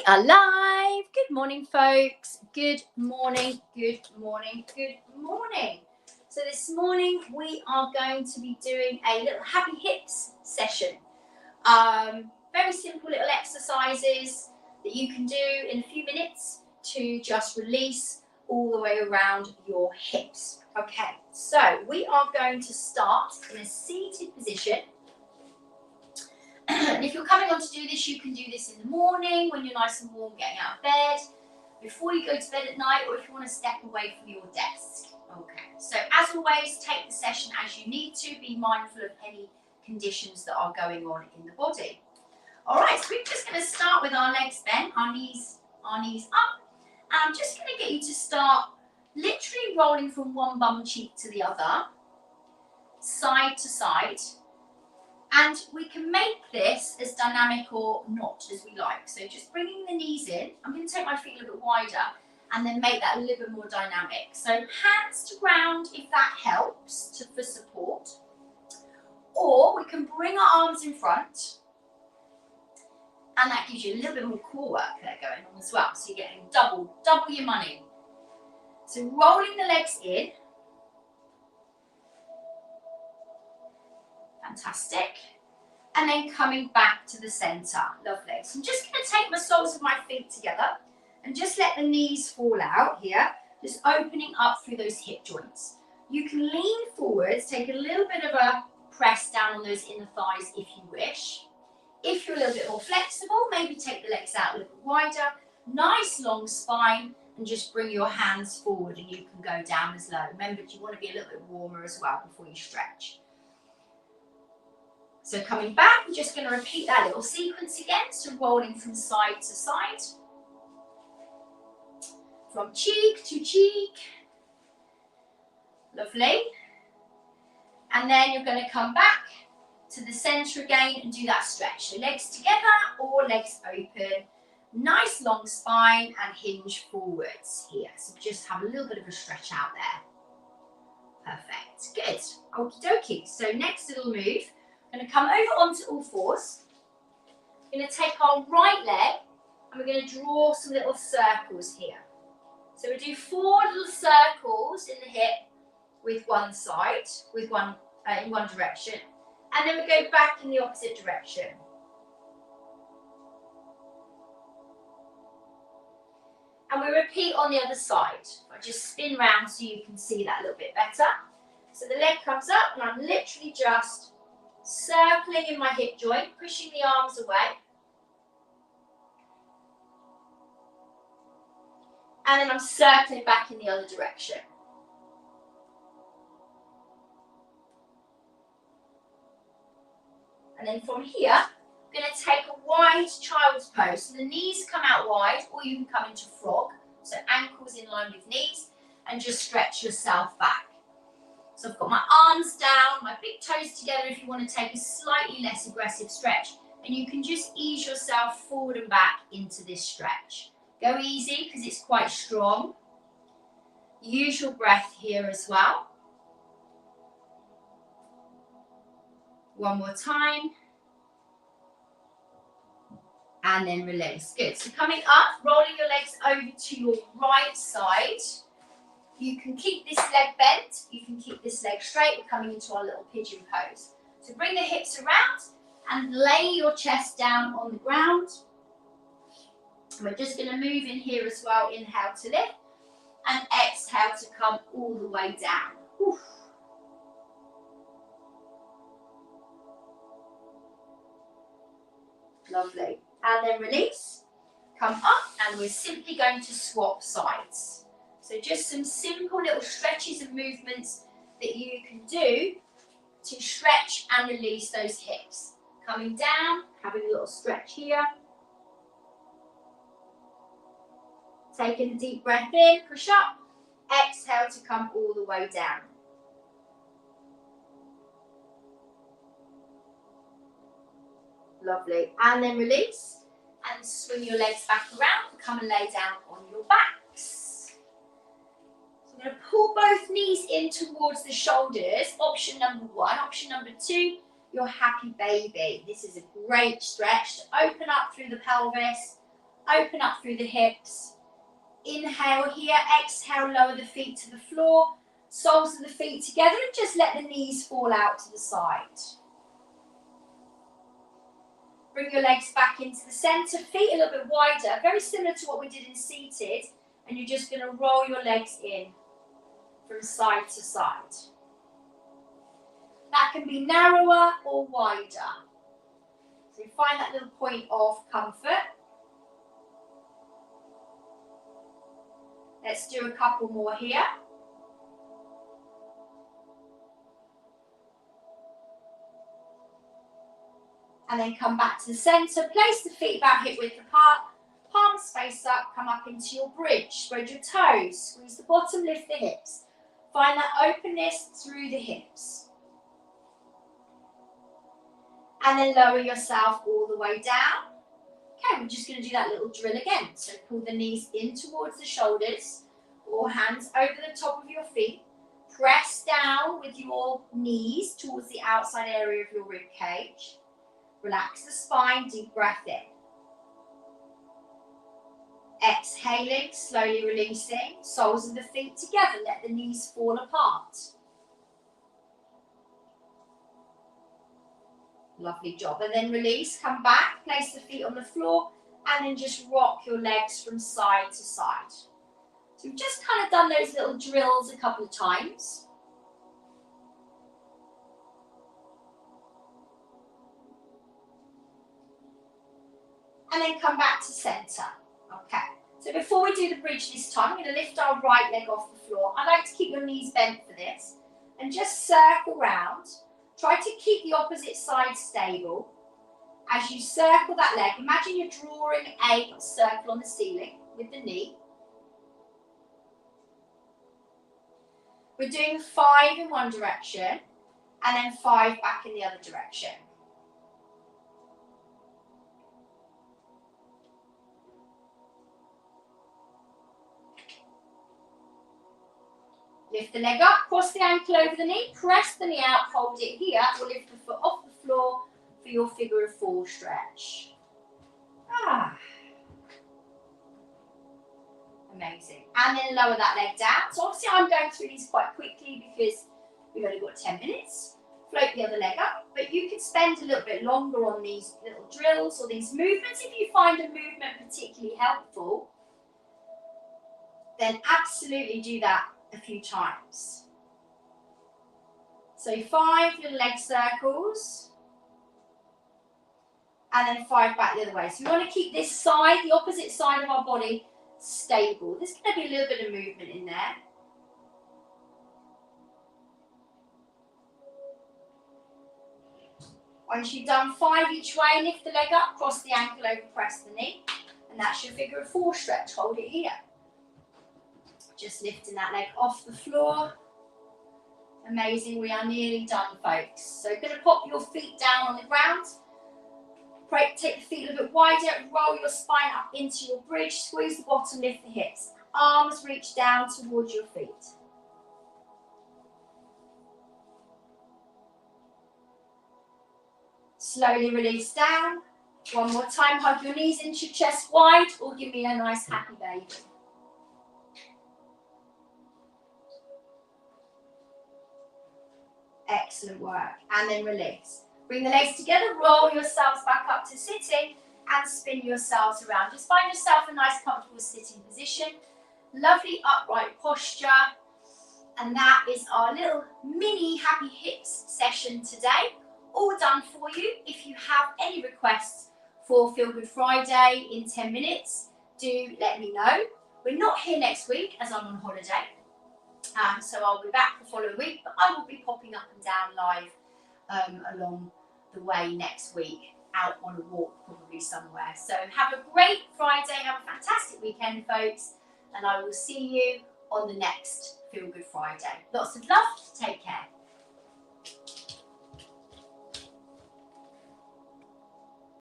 are live. Good morning, folks. Good morning, good morning, good morning. So this morning we are going to be doing a little happy hips session. Very simple little exercises that you can do in a few minutes to just release all the way around your hips. Okay, so we are going to start in a seated position. And if you're coming on to do this, you can do this in the morning when you're nice and warm getting out of bed, before you go to bed at night, or if you want to step away from your desk. Okay, so as always, take the session as you need to. Be mindful of any conditions that are going on in the body. All right, so we're just going to start with our legs bent, our knees up. And I'm just going to get you to start literally rolling from one bum cheek to the other, side to side. And we can make this as dynamic or not as we like. So just bringing the knees in. I'm going to take my feet a little bit wider and then make that a little bit more dynamic. So hands to ground if that helps for support. Or we can bring our arms in front. And that gives you a little bit more core work there going on as well. So you're getting double your money. So rolling the legs in. Fantastic. And then coming back to the centre. Lovely. So I'm just going to take my soles of my feet together and just let the knees fall out here. Just opening up through those hip joints. You can lean forwards, take a little bit of a press down on those inner thighs if you wish. If you're a little bit more flexible, maybe take the legs out a little bit wider. Nice long spine, and just bring your hands forward and you can go down as low. Remember, you want to be a little bit warmer as well before you stretch. So coming back, we're just going to repeat that little sequence again. So rolling from side to side. From cheek to cheek. Lovely. And then you're going to come back to the centre again and do that stretch. So legs together or legs open. Nice long spine and hinge forwards here. So just have a little bit of a stretch out there. Perfect. Good. Okie dokie. So next little move. We're going to come over onto all fours. We're going to take our right leg and we're going to draw some little circles here. So we do 4 little circles in the hip with one side, in one direction. And then we go back in the opposite direction. And we repeat on the other side. I just spin round so you can see that a little bit better. So the leg comes up and I'm literally just circling in my hip joint, pushing the arms away. And then I'm circling back in the other direction. And then from here, I'm going to take a wide child's pose. So the knees come out wide, or you can come into frog. So ankles in line with knees, and just stretch yourself back. So I've got my arms down, my big toes together if you want to take a slightly less aggressive stretch. And you can just ease yourself forward and back into this stretch. Go easy because it's quite strong. Use your breath here as well. One more time. And then release. Good. So coming up, rolling your legs over to your right side. You can keep this leg bent. You can keep this leg straight. We're coming into our little pigeon pose. So bring the hips around and lay your chest down on the ground. And we're just going to move in here as well. Inhale to lift and exhale to come all the way down. Oof. Lovely. And then release. Come up and we're simply going to swap sides. So just some simple little stretches and movements that you can do to stretch and release those hips. Coming down, having a little stretch here. Taking a deep breath in, push up. Exhale to come all the way down. Lovely. And then release. And swing your legs back around and come and lay down on your backs. So I'm going to pull both knees in towards the shoulders. Option number 1. Option number 2, your happy baby. This is a great stretch to open up through the pelvis, Open up through the hips. Inhale here, exhale, lower the feet to the floor. Soles of the feet together and just let the knees fall out to the side. Bring your legs back into the centre, feet a little bit wider, very similar to what we did in seated, and you're just going to roll your legs in from side to side. That can be narrower or wider. So find that little point of comfort. Let's do a couple more here. And then come back to the centre, place the feet about hip width apart, palms face up, come up into your bridge, spread your toes, squeeze the bottom, lift the hips. Find that openness through the hips. And then lower yourself all the way down. Okay, we're just going to do that little drill again. So pull the knees in towards the shoulders, or hands over the top of your feet. Press down with your knees towards the outside area of your rib cage. Relax the spine, deep breath in. Exhaling, slowly releasing, soles of the feet together, let the knees fall apart. Lovely job. And then release, come back, place the feet on the floor, and then just rock your legs from side to side. So we've just kind of done those little drills a couple of times. And then come back to centre. Okay, so before we do the bridge this time, we're going to lift our right leg off the floor. I like to keep your knees bent for this. And just circle round. Try to keep the opposite side stable. As you circle that leg, imagine you're drawing a circle on the ceiling with the knee. We're doing 5 in one direction and then 5 back in the other direction. Lift the leg up, cross the ankle over the knee, press the knee out, hold it here, or lift the foot off the floor for your figure of 4 stretch. Amazing. And then lower that leg down. So obviously I'm going through these quite quickly because we've only got 10 minutes. Float the other leg up, but you could spend a little bit longer on these little drills or these movements. If you find a movement particularly helpful, then absolutely do that a few times. So 5 little leg circles and then 5 back the other way. So we want to keep this side, the opposite side of our body, stable. There's going to be a little bit of movement in there. Once you've done 5 each way, lift the leg up, cross the ankle over, press the knee, and that's your figure of 4 stretch. Hold it here. Just lifting that leg off the floor. Amazing, we are nearly done, folks. So you're going to pop your feet down on the ground. Take the feet a little bit wider, roll your spine up into your bridge, squeeze the bottom, lift the hips. Arms reach down towards your feet. Slowly release down. One more time, hug your knees into your chest wide, or give me a nice happy baby. Excellent work. And then release. Bring the legs together, roll yourselves back up to sitting and spin yourselves around. Just find yourself a nice comfortable sitting position. Lovely upright posture. And that is our little mini happy hips session today. All done for you. If you have any requests for Feel Good Friday in 10 minutes, do let me know. We're not here next week as I'm on holiday. So I'll be back the following week, but I will be popping up and down live along the way next week, out on a walk probably somewhere. So have a great Friday, have a fantastic weekend, folks, and I will see you on the next Feel Good Friday. Lots of love, take care.